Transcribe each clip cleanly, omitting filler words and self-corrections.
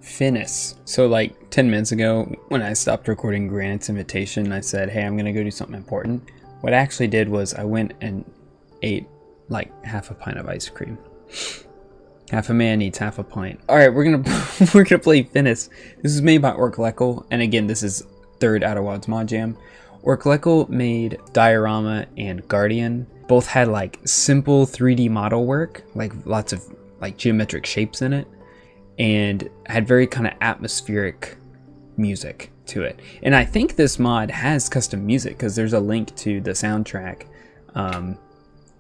Finis. So like 10 minutes ago, when I stopped recording Granite's invitation, I said, hey, I'm gonna go do something important. What I actually did was I went and ate like half a pint of ice cream. Half a man eats half a pint. Alright, we're gonna play Finis. This is made by Orkleckle, and again, this is third Outer Wilds mod jam. Orkleckle made Diorama and Guardian. Both had like simple 3D model work, like lots of like geometric shapes in it, and had very kind of atmospheric music to it. And I think this mod has custom music because there's a link to the soundtrack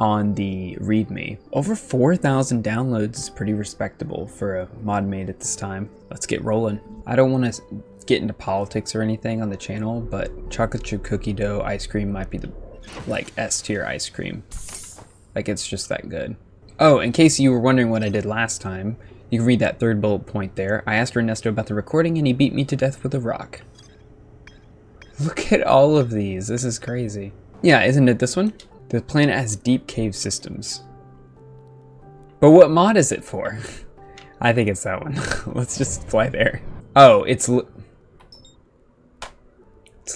on the README. Over 4,000 downloads is pretty respectable for a mod made at this time. Let's get rolling. I don't want to get into politics or anything on the channel, but chocolate chip cookie dough ice cream might be the like S tier ice cream. Like, it's just that good. Oh, in case you were wondering what I did last time, you can read that third bullet point there. I asked Ernesto about the recording and he beat me to death with a rock. Look at all of these. This is crazy. Yeah, isn't it this one? The planet has deep cave systems. But what mod is it for? I think it's that one. Let's just fly there. Oh, it's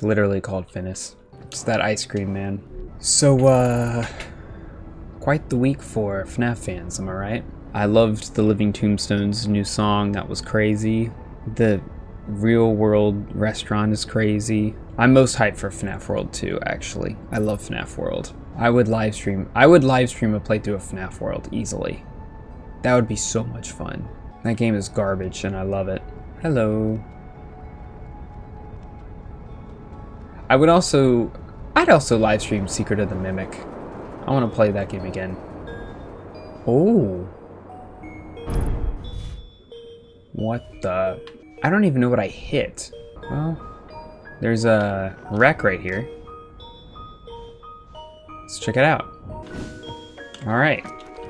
literally called Finis. It's that ice cream, man. So, quite the week for FNAF fans, am I right? I loved the Living Tombstone's new song. That was crazy. The Real World restaurant is crazy. I'm most hyped for FNAF World 2, actually. I love FNAF World. I would live stream a playthrough of FNAF World easily. That would be so much fun. That game is garbage and I love it. Hello. I'd also live stream Secret of the Mimic. I want to play that game again. Oh. What the? I don't even know what I hit. Well, there's a wreck right here. Let's check it out. Alright,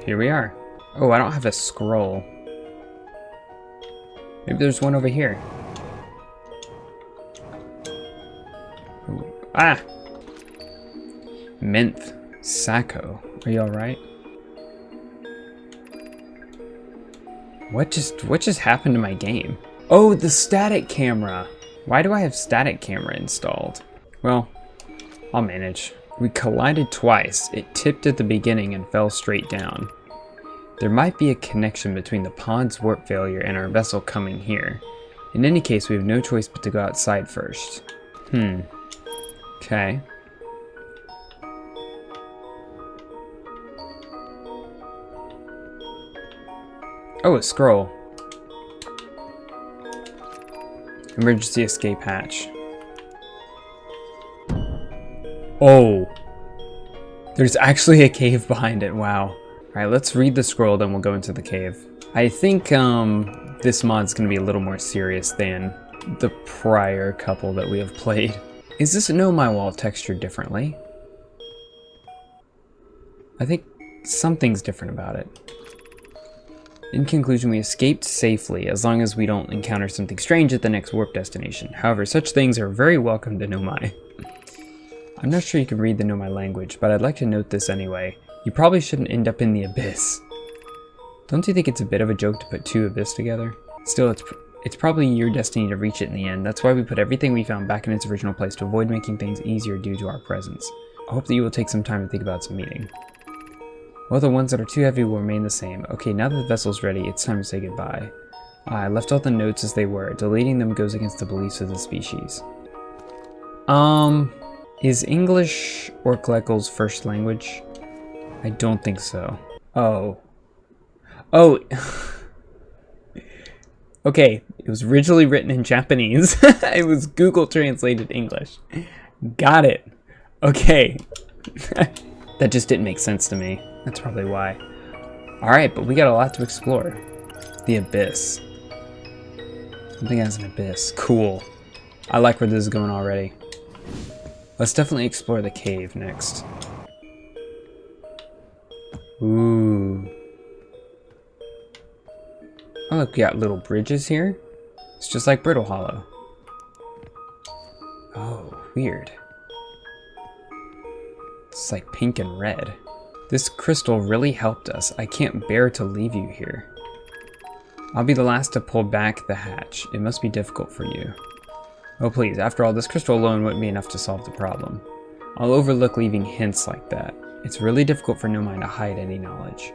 here we are. Oh, I don't have a scroll. Maybe there's one over here. Ooh. Ah! Minth. Sacco. Are you alright? What just happened to my game? Oh, the static camera. Why do I have static camera installed? Well, I'll manage. We collided twice. It tipped at the beginning and fell straight down. There might be a connection between the pod's warp failure and our vessel coming here. In any case, we have no choice but to go outside first. Okay. Oh, a scroll. Emergency escape hatch. Oh. There's actually a cave behind it. Wow. Alright, let's read the scroll, then we'll go into the cave. I think this mod's going to be a little more serious than the prior couple that we have played. Is this No My Wall textured differently? I think something's different about it. In conclusion, we escaped safely as long as we don't encounter something strange at the next warp destination. However, such things are very welcome to Nomai. I'm not sure you can read the Nomai language, but I'd like to note this anyway. You probably shouldn't end up in the abyss. Don't you think it's a bit of a joke to put two abyss together? Still, it's probably your destiny to reach it in the end. That's why we put everything we found back in its original place to avoid making things easier due to our presence. I hope that you will take some time to think about some meaning. Well, the ones that are too heavy will remain the same. Okay, now that the vessel's ready, it's time to say goodbye. I left all the notes as they were. Deleting them goes against the beliefs of the species. Is English Orkleckle's first language? I don't think so. Oh. Oh. Okay, it was originally written in Japanese. It was Google translated English. Got it. Okay. That just didn't make sense to me. That's probably why. Alright, but we got a lot to explore. The abyss. Something has an abyss. Cool. I like where this is going already. Let's definitely explore the cave next. Ooh. Oh, look, we got little bridges here. It's just like Brittle Hollow. Oh, weird. It's like pink and red. This crystal really helped us. I can't bear to leave you here. I'll be the last to pull back the hatch. It must be difficult for you. Oh please, after all, this crystal alone wouldn't be enough to solve the problem. I'll overlook leaving hints like that. It's really difficult for Nomai to hide any knowledge.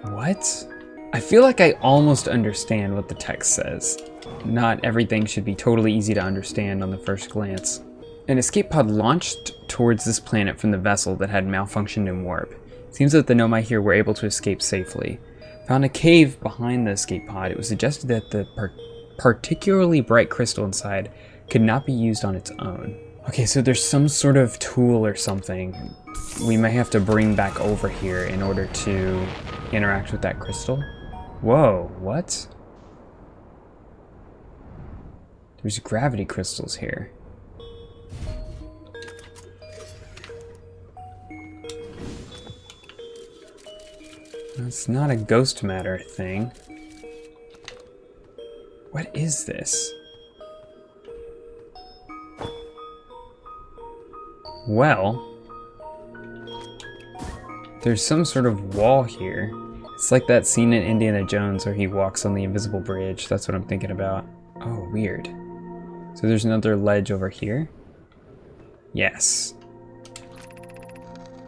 What? I feel like I almost understand what the text says. Not everything should be totally easy to understand on the first glance. An escape pod launched towards this planet from the vessel that had malfunctioned in warp. It seems that the Nomai here were able to escape safely. Found a cave behind the escape pod. It was suggested that the particularly bright crystal inside could not be used on its own. Okay, so there's some sort of tool or something we may have to bring back over here in order to interact with that crystal. Whoa, what? There's gravity crystals here. It's not a ghost matter thing. What is this? Well, there's some sort of wall here. It's like that scene in Indiana Jones where he walks on the invisible bridge. That's what I'm thinking about. Oh, weird. So there's another ledge over here? Yes.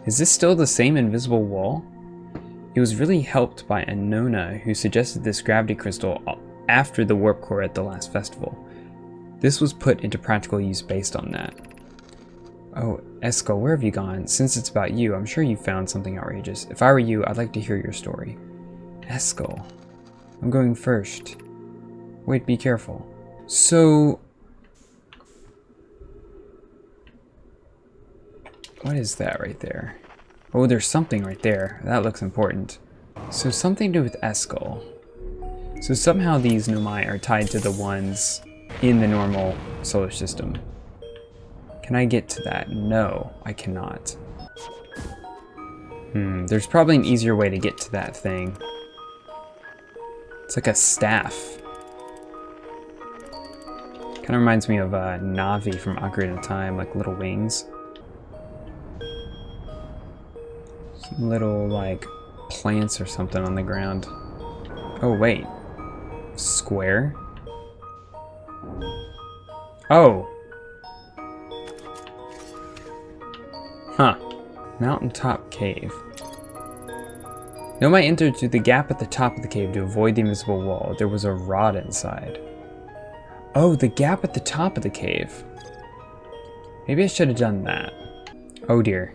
Is this still the same invisible wall? It was really helped by Anona, who suggested this gravity crystal after the warp core at the last festival. This was put into practical use based on that. Oh, Eskel, where have you gone? Since it's about you, I'm sure you found something outrageous. If I were you, I'd like to hear your story. Eskel, I'm going first. Wait, be careful. So... what is that right there? Oh, there's something right there. That looks important. So something to do with Eskel. So somehow these Nomai are tied to the ones in the normal solar system. Can I get to that? No, I cannot. There's probably an easier way to get to that thing. It's like a staff. Kind of reminds me of Navi from Ocarina of Time, like little wings. Some little, like, plants or something on the ground. Oh, wait. Square? Oh! Huh. Mountaintop cave. Nomai entered through the gap at the top of the cave to avoid the invisible wall. There was a rod inside. Oh, the gap at the top of the cave. Maybe I should have done that. Oh dear.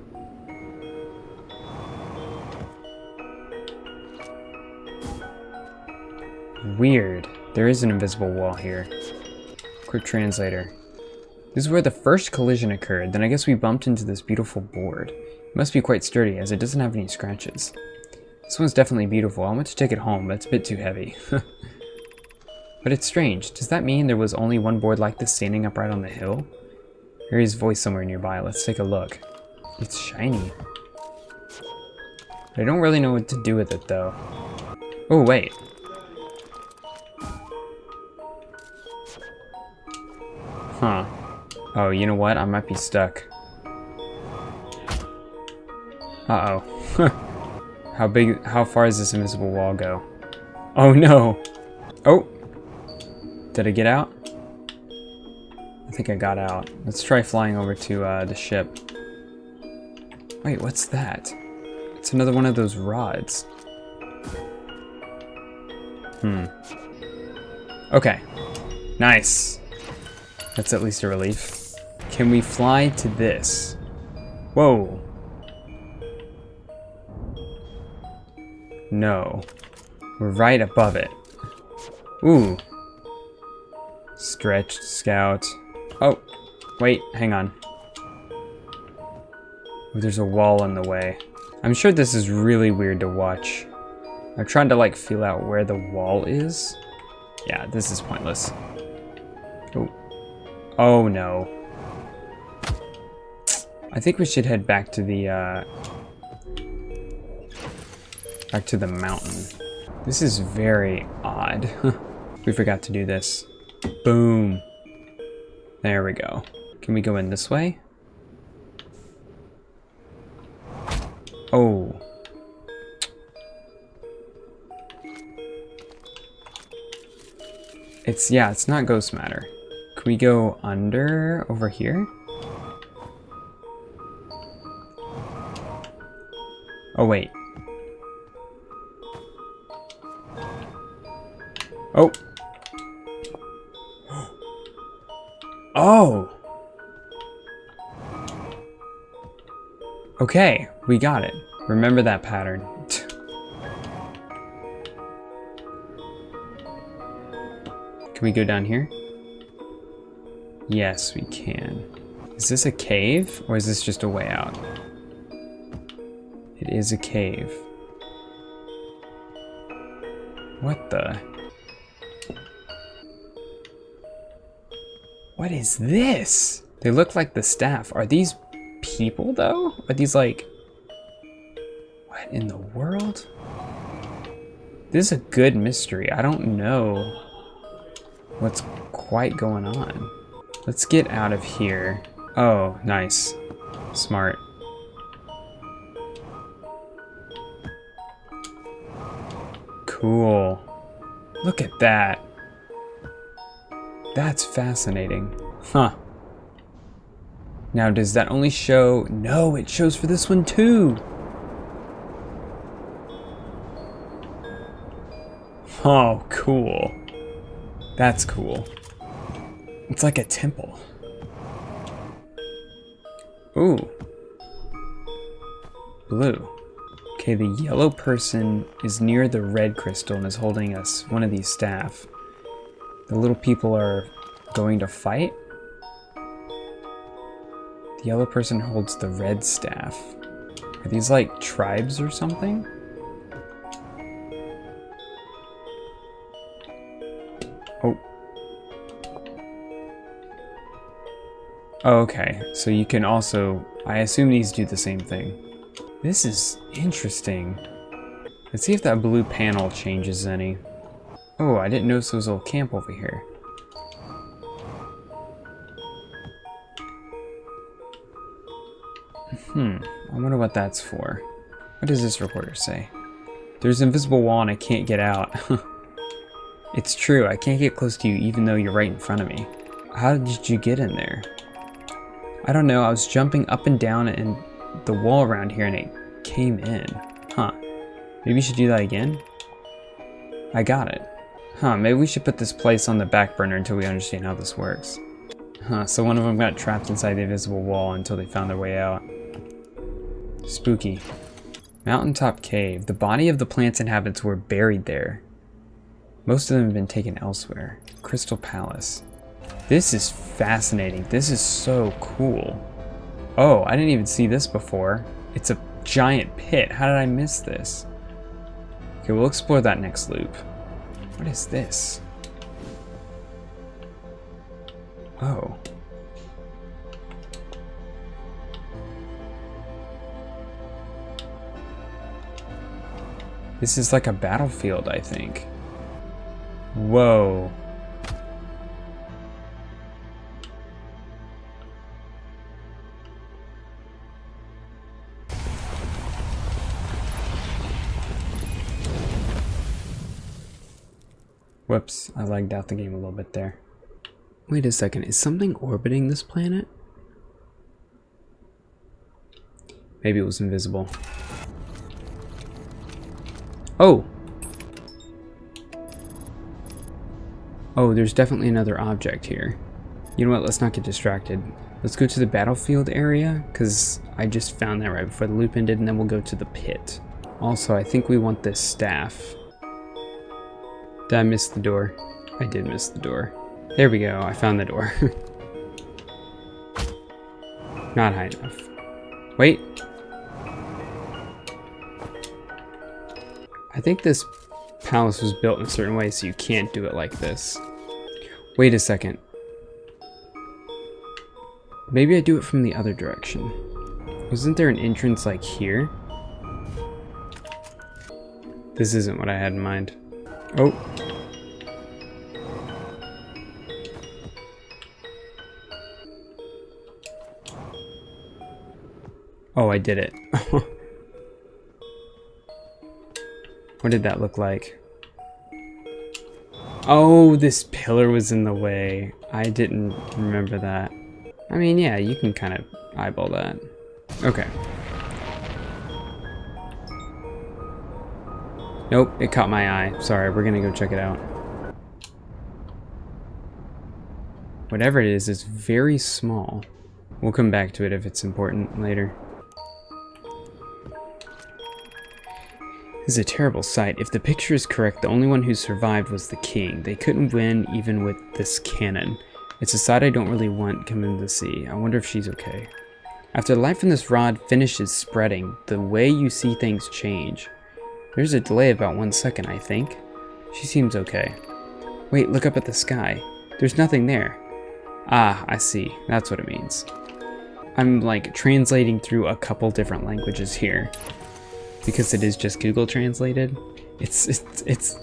Weird. There is an invisible wall here. Quick translator. This is where the first collision occurred. Then I guess we bumped into this beautiful board. It must be quite sturdy as it doesn't have any scratches. This one's definitely beautiful. I want to take it home, but it's a bit too heavy. But it's strange. Does that mean there was only one board like this standing upright on the hill? There is voice somewhere nearby. Let's take a look. It's shiny. I don't really know what to do with it though. Oh wait. Huh. Oh, you know what? I might be stuck. Uh-oh. How far does this invisible wall go? Oh no! Oh! Did I get out? I think I got out. Let's try flying over to the ship. Wait, what's that? It's another one of those rods. Okay. Nice. That's at least a relief. Can we fly to this? Whoa. No. We're right above it. Ooh. Stretched scout. Oh, wait, hang on. Oh, there's a wall in the way. I'm sure this is really weird to watch. I'm trying to like feel out where the wall is. Yeah, this is pointless. Oh. Oh no. I think we should head back to the mountain. This is very odd. We forgot to do this. Boom. There we go. Can we go in this way? Oh. It's not ghost matter. Can we go under over here? Oh, wait. Oh. Oh. Okay, we got it. Remember that pattern. Can we go down here? Yes, we can. Is this a cave, or is this just a way out? It is a cave. What the? What is this? They look like the staff. Are these people, though? Are these like... What in the world? This is a good mystery. I don't know what's quite going on. Let's get out of here. Oh, nice. Smart. Cool. Look at that. That's fascinating. Huh. Now, does that only show... No, it shows for this one too. Oh, cool. That's cool. It's like a temple. Ooh. Blue. Okay, the yellow person is near the red crystal and is holding us one of these staff. The little people are going to fight. The yellow person holds the red staff. Are these like tribes or something? Oh. Oh, okay, so you can also, I assume these do the same thing. This is interesting. Let's see if that blue panel changes any. Oh, I didn't notice there was a little camp over here. I wonder what that's for. What does this reporter say? There's an invisible wall and I can't get out. It's true, I can't get close to you even though you're right in front of me. How did you get in there? I don't know, I was jumping up and down and the wall around here and it came in. Huh. Maybe we should do that again? I got it. Huh, maybe we should put this place on the back burner until we understand how this works. Huh, so one of them got trapped inside the invisible wall until they found their way out. Spooky. Mountaintop cave. The body of the plant's inhabitants were buried there. Most of them have been taken elsewhere. Crystal Palace. This is fascinating. This is so cool. Oh, I didn't even see this before. It's a giant pit. How did I miss this? Okay, we'll explore that next loop. What is this? Oh. This is like a battlefield, I think. Whoa. Whoops, I lagged out the game a little bit there. Wait a second, is something orbiting this planet? Maybe it was invisible. Oh! Oh, there's definitely another object here. You know what, let's not get distracted. Let's go to the battlefield area, because I just found that right before the loop ended, and then we'll go to the pit. Also, I think we want this staff. Did I miss the door? I did miss the door. There we go, I found the door. Not high enough. Wait. I think this palace was built in a certain way, so you can't do it like this. Wait a second. Maybe I do it from the other direction. Wasn't there an entrance like here? This isn't what I had in mind. Oh. Oh, I did it. What did that look like? Oh, this pillar was in the way. I didn't remember that. I mean, yeah, you can kind of eyeball that. Okay. Nope, it caught my eye. Sorry, we're gonna go check it out. Whatever it is very small. We'll come back to it if it's important later. This is a terrible sight. If the picture is correct, the only one who survived was the king. They couldn't win even with this cannon. It's a sight I don't really want coming to see. I wonder if she's okay. After the light from this rod finishes spreading, the way you see things change. There's a delay of about 1 second, I think. She seems okay. Wait, look up at the sky. There's nothing there. Ah, I see. That's what it means. I'm like translating through a couple different languages here. Because it is just Google translated. It's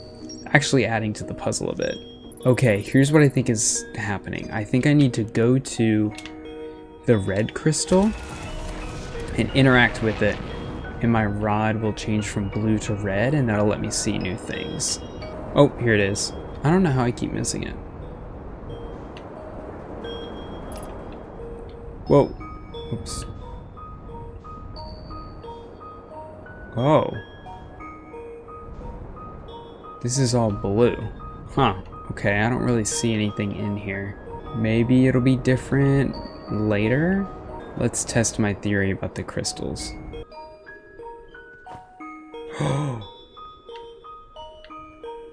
actually adding to the puzzle a bit. Okay, here's what I think is happening. I think I need to go to the red crystal and interact with it, and my rod will change from blue to red, and that'll let me see new things. Oh, here it is. I don't know how I keep missing it. Whoa. Oops. Oh. This is all blue. Huh. Okay, I don't really see anything in here. Maybe it'll be different later? Let's test my theory about the crystals.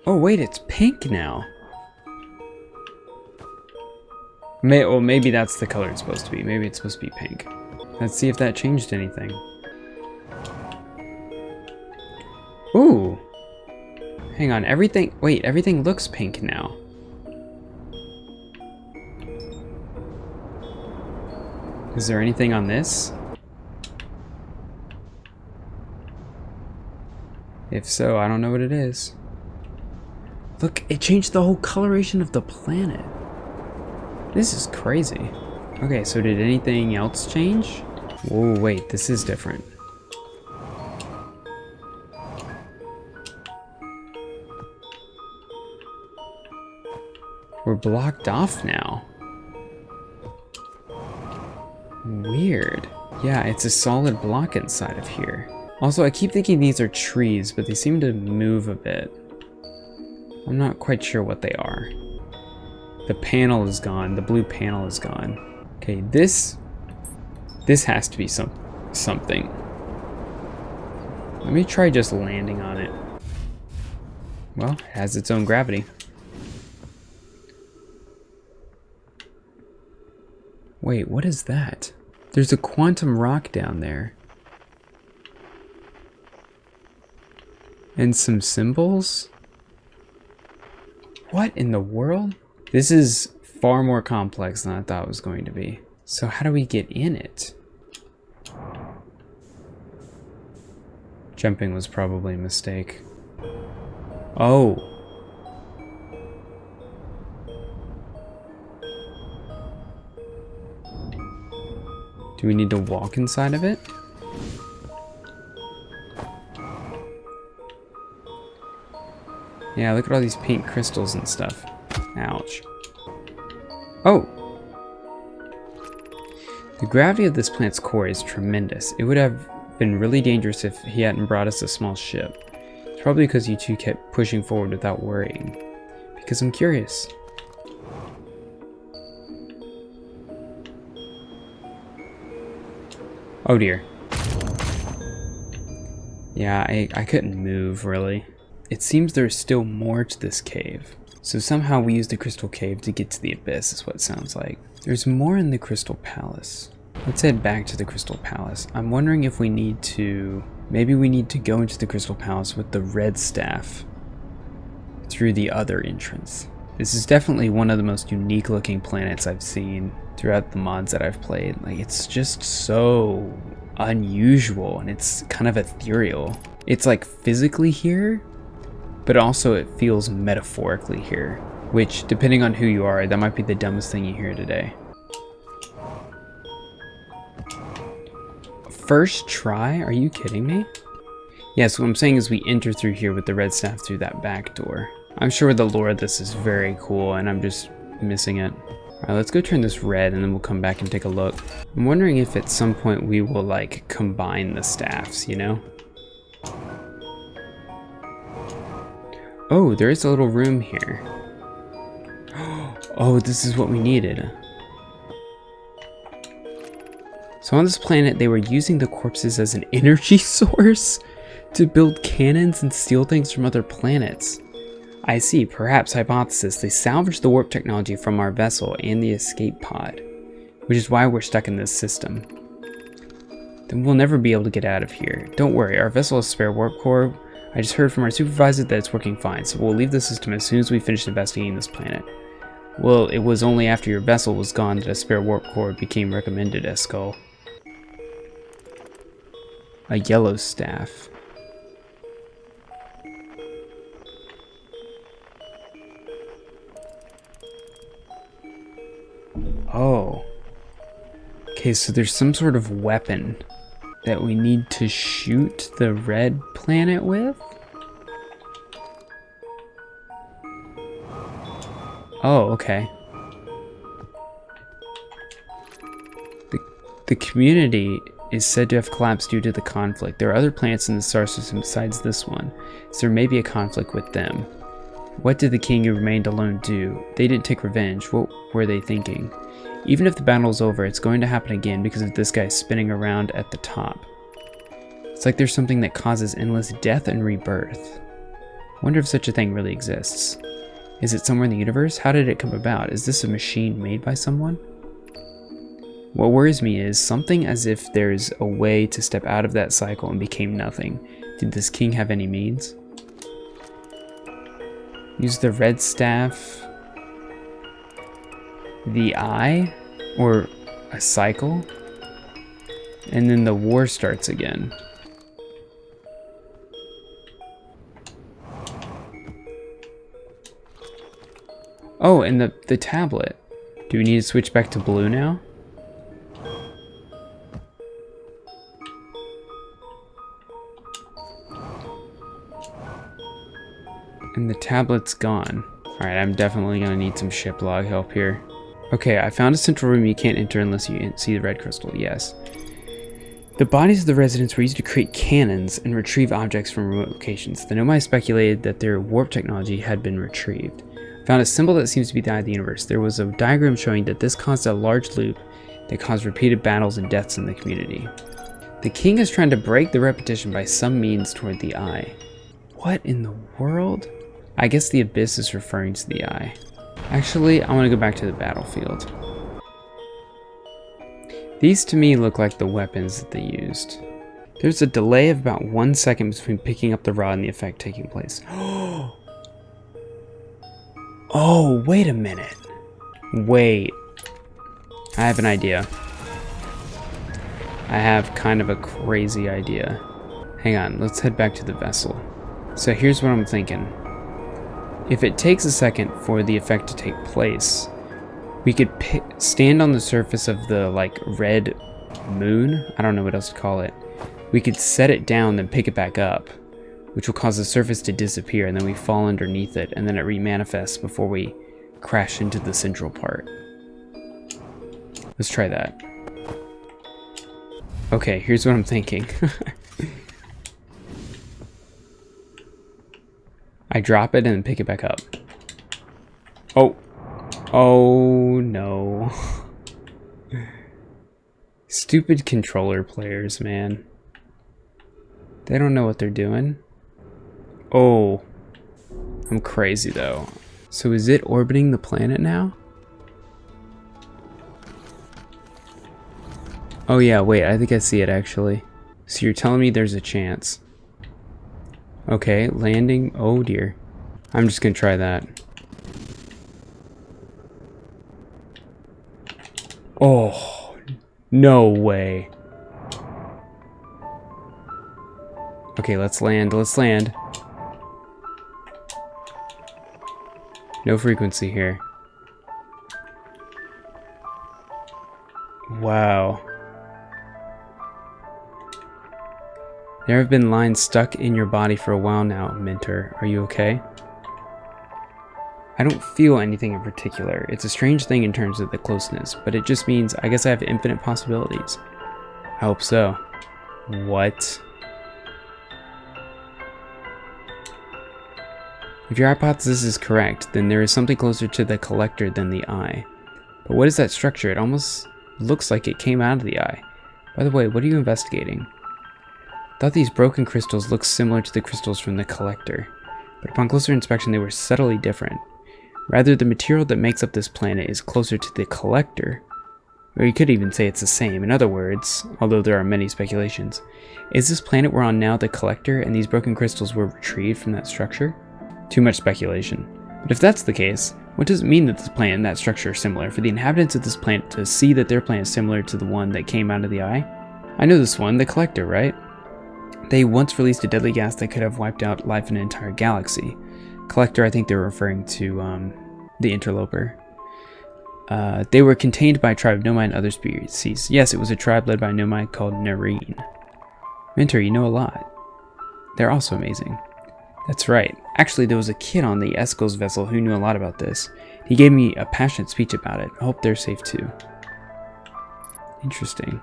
Oh, wait, it's pink now. Well, maybe that's the color it's supposed to be. Maybe it's supposed to be pink. Let's see if that changed anything. Ooh. Hang on, everything looks pink now. Is there anything on this? If so, I don't know what it is. Look, it changed the whole coloration of the planet. This is crazy. Okay, so did anything else change? Whoa, wait, this is different. We're blocked off now. Weird. Yeah, it's a solid block inside of here. Also, I keep thinking these are trees, but they seem to move a bit. I'm not quite sure what they are. The panel is gone. The blue panel is gone. Okay, this has to be something. Let me try just landing on it. Well, it has its own gravity. Wait, what is that? There's a quantum rock down there. And some symbols? What in the world? This is far more complex than I thought it was going to be. So how do we get in it? Jumping was probably a mistake. Oh. Do we need to walk inside of it? Yeah, look at all these pink crystals and stuff. Ouch. Oh! The gravity of this planet's core is tremendous. It would have been really dangerous if he hadn't brought us a small ship. It's probably because you two kept pushing forward without worrying. Because I'm curious. Oh dear. Yeah, I couldn't move, really. It seems there's still more to this cave. So somehow we used the Crystal Cave to get to the Abyss, is what it sounds like. There's more in the Crystal Palace. Let's head back to the Crystal Palace. I'm wondering if we need to... Maybe we need to go into the Crystal Palace with the red staff through the other entrance. This is definitely one of the most unique looking planets I've seen throughout the mods that I've played. Like, it's just so unusual and it's kind of ethereal. It's like physically here, but also it feels metaphorically here, which depending on who you are, that might be the dumbest thing you hear today. First try? Are you kidding me? Yeah, so what I'm saying is we enter through here with the red staff through that back door. I'm sure the lore of this is very cool and I'm just missing it. Alright, let's go turn this red and then we'll come back and take a look. I'm wondering if at some point we will like combine the staffs, you know? Oh, there is a little room here. Oh, this is what we needed. So on this planet, they were using the corpses as an energy source to build cannons and steal things from other planets. I see, perhaps, hypothesis, they salvaged the warp technology from our vessel and the escape pod, which is why we're stuck in this system. Then we'll never be able to get out of here. Don't worry, our vessel has spare warp core. I just heard from our supervisor that it's working fine, so we'll leave the system as soon as we finish investigating this planet. Well, it was only after your vessel was gone that a spare warp core became recommended, Eskull. A yellow staff. Oh. Okay, so there's some sort of weapon that we need to shoot the red planet with? Oh, okay. The community is said to have collapsed due to the conflict. There are other planets in the star system besides this one, so there may be a conflict with them. What did the king who remained alone do? They didn't take revenge. What were they thinking? Even if the battle's over, it's going to happen again because of this guy spinning around at the top. It's like there's something that causes endless death and rebirth. Wonder if such a thing really exists. Is it somewhere in the universe? How did it come about? Is this a machine made by someone? What worries me is something as if there's a way to step out of that cycle and became nothing. Did this king have any means? Use the red staff, the eye, or a cycle, and then the war starts again. Oh, and the tablet. Do we need to switch back to blue now? And the tablet's gone. Alright, I'm definitely gonna need some ship log help here. Okay, I found a central room you can't enter unless you see the red crystal, yes. The bodies of the residents were used to create cannons and retrieve objects from remote locations. The Nomai speculated that their warp technology had been retrieved. Found a symbol that seems to be the eye of the universe. There was a diagram showing that this caused a large loop that caused repeated battles and deaths in the community. The king is trying to break the repetition by some means toward the eye. What in the world? I guess the abyss is referring to the eye. Actually, I want to go back to the battlefield. These to me look like the weapons that they used. There's a delay of about 1 second between picking up the rod and the effect taking place. Oh, wait a minute. Wait. I have an idea. I have kind of a crazy idea. Hang on, let's head back to the vessel. So here's what I'm thinking. If it takes a second for the effect to take place, we could stand on the surface of the like red moon. I don't know what else to call it. We could set it down, then pick it back up, which will cause the surface to disappear, and then we fall underneath it, and then it remanifests before we crash into the central part. Let's try that. Okay, here's what I'm thinking. I drop it and then pick it back up. Oh. Oh no. Stupid controller players, man. They don't know what they're doing. Oh. I'm crazy though. So is it orbiting the planet now? Oh yeah, wait, I think I see it actually. So you're telling me there's a chance. Okay, landing. Oh dear. I'm just gonna try that. Oh, no way. Okay, let's land. Let's land. No frequency here. Wow. There have been lines stuck in your body for a while now, Mentor. Are you okay? I don't feel anything in particular. It's a strange thing in terms of the closeness, but it just means I guess I have infinite possibilities. I hope so. What? If your hypothesis is correct, then there is something closer to the collector than the eye. But what is that structure? It almost looks like it came out of the eye. By the way, what are you investigating? I thought these broken crystals looked similar to the crystals from the collector, but upon closer inspection they were subtly different. Rather, the material that makes up this planet is closer to the collector, or you could even say it's the same. In other words, although there are many speculations, is this planet we're on now the collector and these broken crystals were retrieved from that structure? Too much speculation. But if that's the case, what does it mean that this planet and that structure are similar? For the inhabitants of this planet to see that their planet is similar to the one that came out of the eye? I know this one, the collector, right? They once released a deadly gas that could have wiped out life in an entire galaxy. Collector, I think they're referring to the interloper. They were contained by a tribe of Nomai and other species. Yes, it was a tribe led by a Nomai called Nareen. Mentor, you know a lot. They're also amazing. That's right. Actually, there was a kid on the Eskel's vessel who knew a lot about this. He gave me a passionate speech about it. I hope they're safe too. Interesting.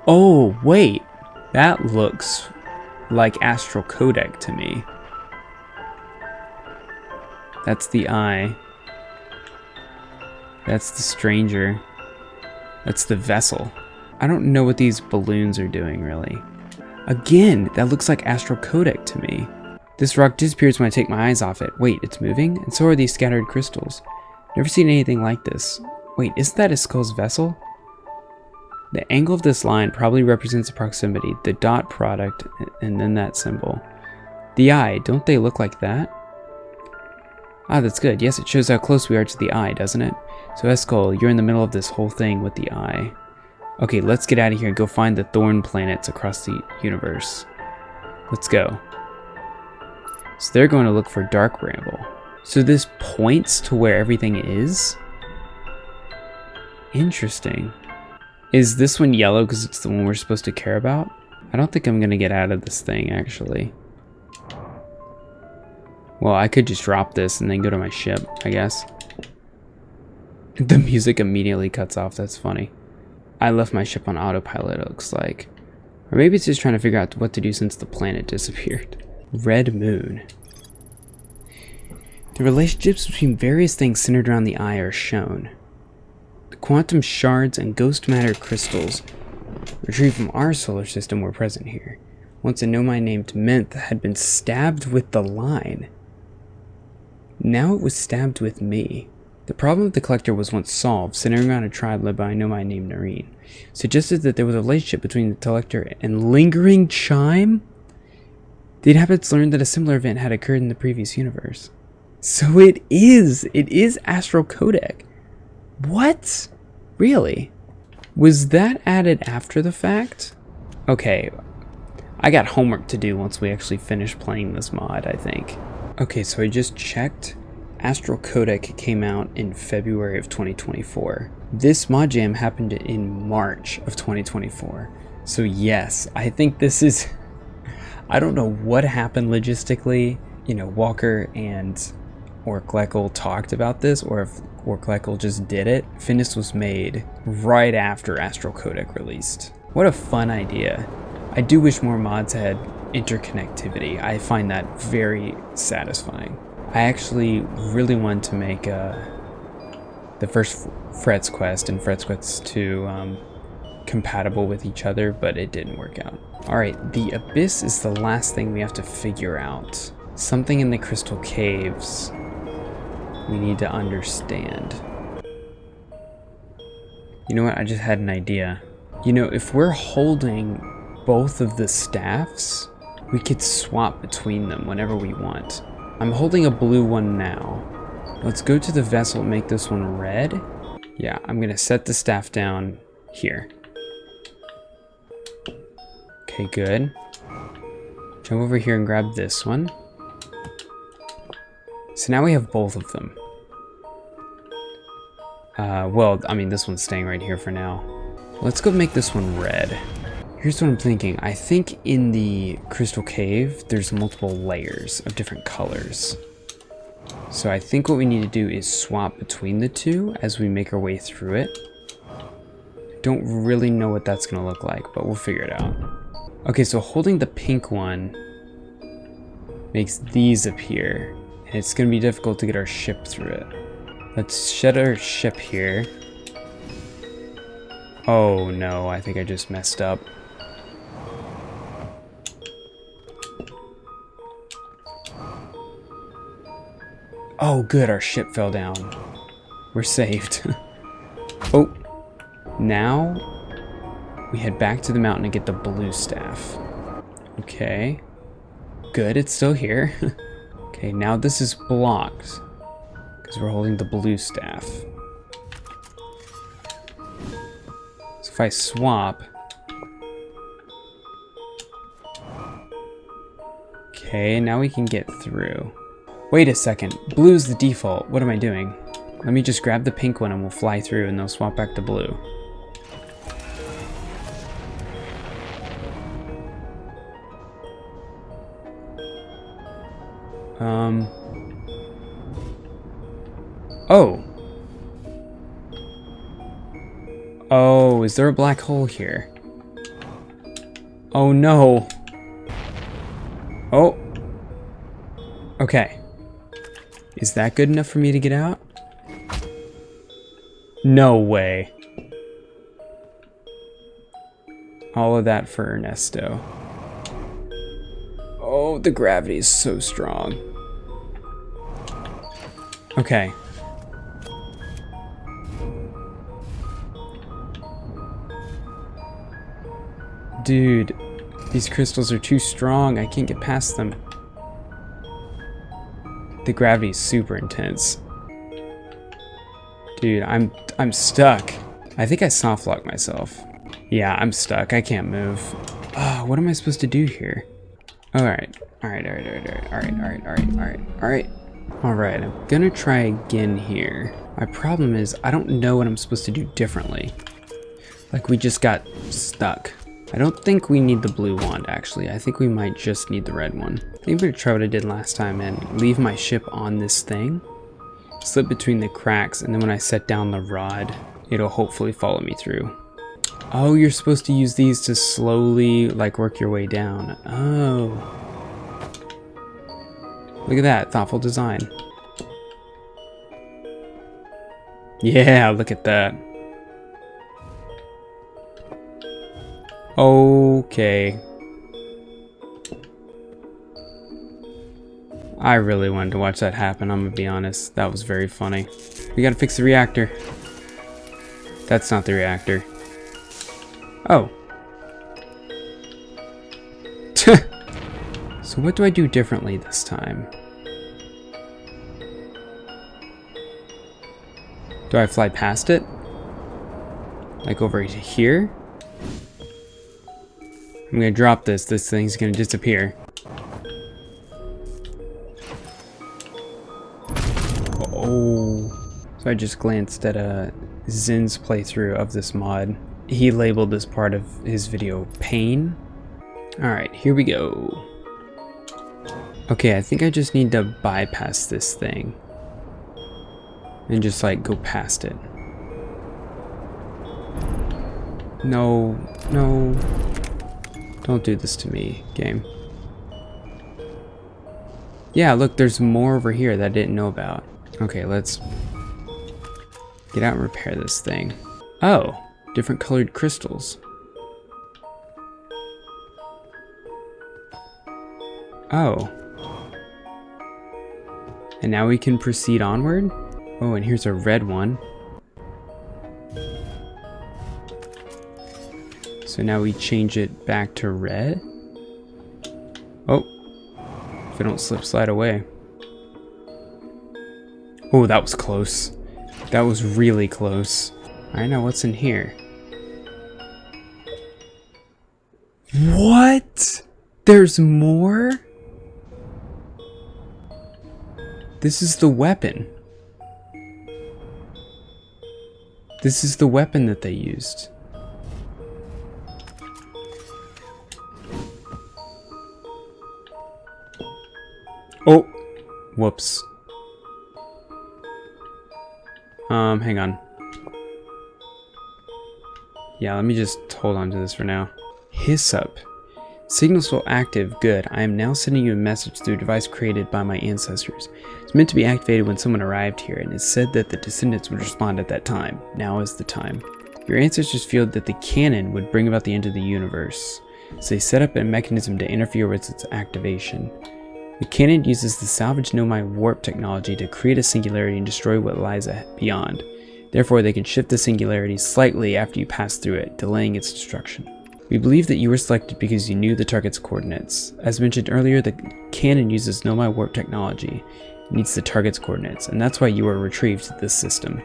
Oh, wait. That looks like Astral Codec to me. That's the eye. That's the stranger. That's the vessel. I don't know what these balloons are doing, really. Again, that looks like Astral Codec to me. This rock disappears when I take my eyes off it. Wait, it's moving? And so are these scattered crystals. Never seen anything like this. Wait, isn't that a skull's vessel? The angle of this line probably represents the proximity, the dot product, and then that symbol. The eye, don't they look like that? Ah, that's good. Yes, it shows how close we are to the eye, doesn't it? So Eskel, you're in the middle of this whole thing with the eye. Okay, let's get out of here and go find the thorn planets across the universe. Let's go. So they're going to look for Dark Ramble. So this points to where everything is? Interesting. Is this one yellow because it's the one we're supposed to care about? I don't think I'm going to get out of this thing, actually. Well, I could just drop this and then go to my ship, I guess. The music immediately cuts off. That's funny. I left my ship on autopilot, it looks like. Or maybe it's just trying to figure out what to do since the planet disappeared. Red Moon. The relationships between various things centered around the eye are shown. The quantum shards and ghost matter crystals retrieved from our solar system were present here. Once a Nomai named Menth had been stabbed with the line. Now it was stabbed with me. The problem of the collector was once solved, centering around a tribe led by a Nomai named Nareen. Suggested that there was a relationship between the collector and Lingering Chime? The inhabitants learned that a similar event had occurred in the previous universe. So it is Astral Codec. What? Really? Was that added after the fact? Okay, I got homework to do once we actually finish playing this mod, I think. Okay, so I just checked. Astral Codec came out in February of 2024. This mod jam happened in March of 2024. So yes, I think this is... I don't know what happened logistically. You know, Walker and Orkleckle talked about this, or if Orkleckle just did it. Finis was made right after Astral Codec released. What a fun idea. I do wish more mods had interconnectivity. I find that very satisfying. I actually really want to make the first Frets Quest and Frets Quest 2 compatible with each other, but it didn't work out. Alright, the Abyss is the last thing we have to figure out. Something in the Crystal Caves we need to understand. You know what? I just had an idea. You know, if we're holding both of the staffs, we could swap between them whenever we want. I'm holding a blue one now. Let's go to the vessel and make this one red. Yeah, I'm gonna set the staff down here. Okay, good. Jump over here and grab this one. So now we have both of them. Well, I mean, this one's staying right here for now. Let's go make this one red. Here's what I'm thinking. I think in the crystal cave, there's multiple layers of different colors. So I think what we need to do is swap between the two as we make our way through it. Don't really know what that's gonna look like, but we'll figure it out. Okay, so holding the pink one makes these appear, and it's gonna be difficult to get our ship through it. Let's shed our ship here. Oh no, I think I just messed up. Oh good, our ship fell down. We're saved. Oh, now we head back to the mountain and get the blue staff. Okay, good, it's still here. Okay, now this is blocked because we're holding the blue staff. So if I swap, okay, now we can get through. Wait a second, blue's the default. What am I doing? Let me just grab the pink one and we'll fly through and they'll swap back to blue. Oh. Oh, is there a black hole here? Oh no. Oh. Okay. Is that good enough for me to get out? No way. All of that for Ernesto. Oh, the gravity is so strong. Okay. Dude, these crystals are too strong. I can't get past them. The gravity is super intense. Dude, I'm stuck. I think I soft locked myself. Yeah, I'm stuck. I can't move. What am I supposed to do here? Alright. Alright, I'm gonna try again here. My problem is I don't know what I'm supposed to do differently. Like we just got stuck. I don't think we need the blue wand actually. I think we might just need the red one. I think I'm gonna try what I did last time and leave my ship on this thing. Slip between the cracks, and then when I set down the rod, it'll hopefully follow me through. Oh, you're supposed to use these to slowly like work your way down. Oh. Look at that, thoughtful design. Yeah, look at that. Okay. I really wanted to watch that happen, I'm gonna be honest. That was very funny. We gotta fix the reactor. That's not the reactor. Oh. So what do I do differently this time? Do I fly past it? Like over here? I'm gonna drop this. This thing's gonna disappear. Oh. So I just glanced at Zin's playthrough of this mod. He labeled this part of his video Pain. Alright, here we go. Okay, I think I just need to bypass this thing. And just like go past it. No, no. Don't do this to me, game. Yeah, look, there's more over here that I didn't know about. Okay, let's get out and repair this thing. Oh, different colored crystals. Oh. And now we can proceed onward? Oh, and here's a red one. So now we change it back to red. Oh, if I don't slide away. Oh, that was close. That was really close. I know what's in here. What? There's more? This is the weapon. This is the weapon that they used. Oh, whoops. Hang on. Yeah, let me just hold on to this for now. Hyssop. Signal still active. Good. I am now sending you a message through a device created by my ancestors. It's meant to be activated when someone arrived here, and it's said that the descendants would respond at that time. Now is the time. Your ancestors feel that the cannon would bring about the end of the universe, so they set up a mechanism to interfere with its activation. The cannon uses the salvage Nomai warp technology to create a singularity and destroy what lies beyond. Therefore, they can shift the singularity slightly after you pass through it, delaying its destruction. We believe that you were selected because you knew the target's coordinates. As mentioned earlier, the cannon uses Nomai warp technology. It needs the target's coordinates, and that's why you were retrieved to this system.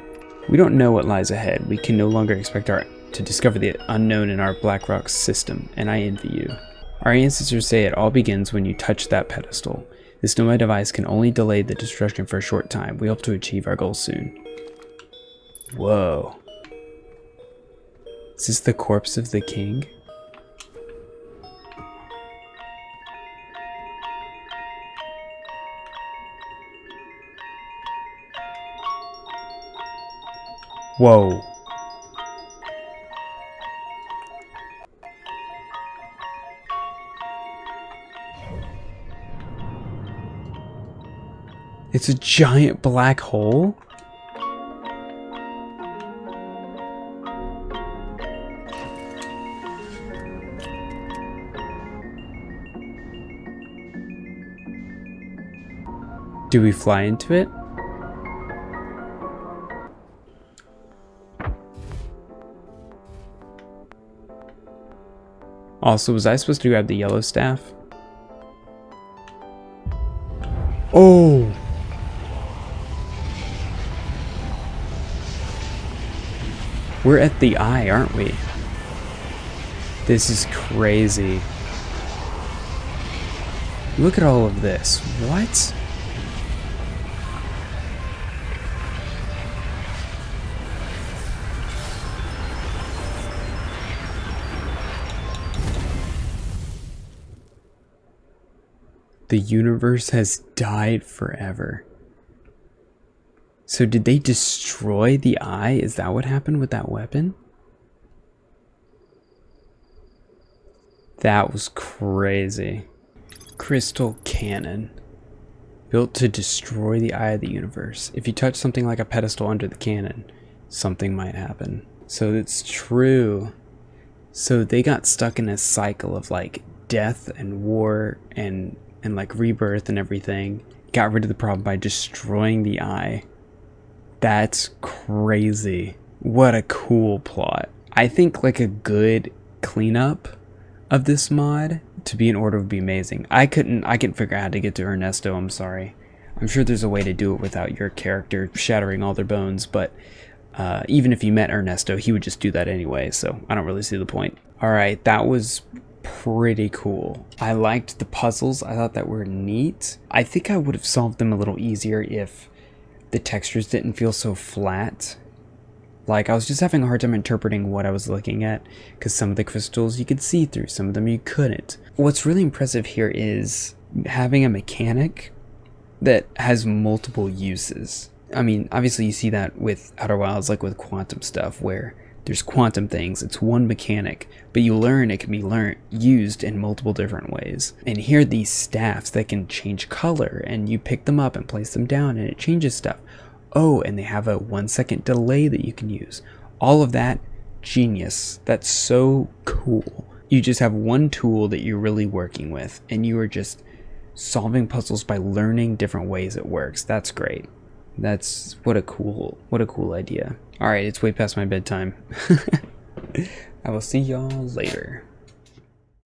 We don't know what lies ahead. We can no longer expect to discover the unknown in our Black Rock system, and I envy you. Our ancestors say it all begins when you touch that pedestal. This Nomai device can only delay the destruction for a short time. We hope to achieve our goal soon. Whoa. Is this the corpse of the king? Whoa. It's a giant black hole? Do we fly into it? Also, was I supposed to grab the yellow staff? Oh! We're at the eye, aren't we? This is crazy. Look at all of this. What? The universe has died forever. So did they destroy the eye? Is that what happened with that weapon? That was crazy. Crystal cannon. Built to destroy the eye of the universe. If you touch something like a pedestal under the cannon, something might happen. So it's true. So they got stuck in a cycle of like death and war and like rebirth and everything. Got rid of the problem by destroying the eye. That's crazy. What a cool plot. I think like a good cleanup of this mod to be in order would be amazing. I couldn't figure out how to get to Ernesto, I'm sorry. I'm sure there's a way to do it without your character shattering all their bones, but even if you met Ernesto, he would just do that anyway, so I don't really see the point. Alright, that was pretty cool. I liked the puzzles. I thought that were neat. I think I would have solved them a little easier if the textures didn't feel so flat. Like, I was just having a hard time interpreting what I was looking at, because some of the crystals you could see through, some of them you couldn't. What's really impressive here is having a mechanic that has multiple uses. I mean, obviously you see that with Outer Wilds, like with quantum stuff, where there's quantum things, it's one mechanic, but you learn it can be used in multiple different ways. And here are these staffs that can change color, and you pick them up and place them down and it changes stuff. Oh, and they have a 1 second delay that you can use. All of that, genius. That's so cool. You just have one tool that you're really working with, and you are just solving puzzles by learning different ways it works. That's great. That's what a cool idea. All right, it's way past my bedtime. I will see y'all later.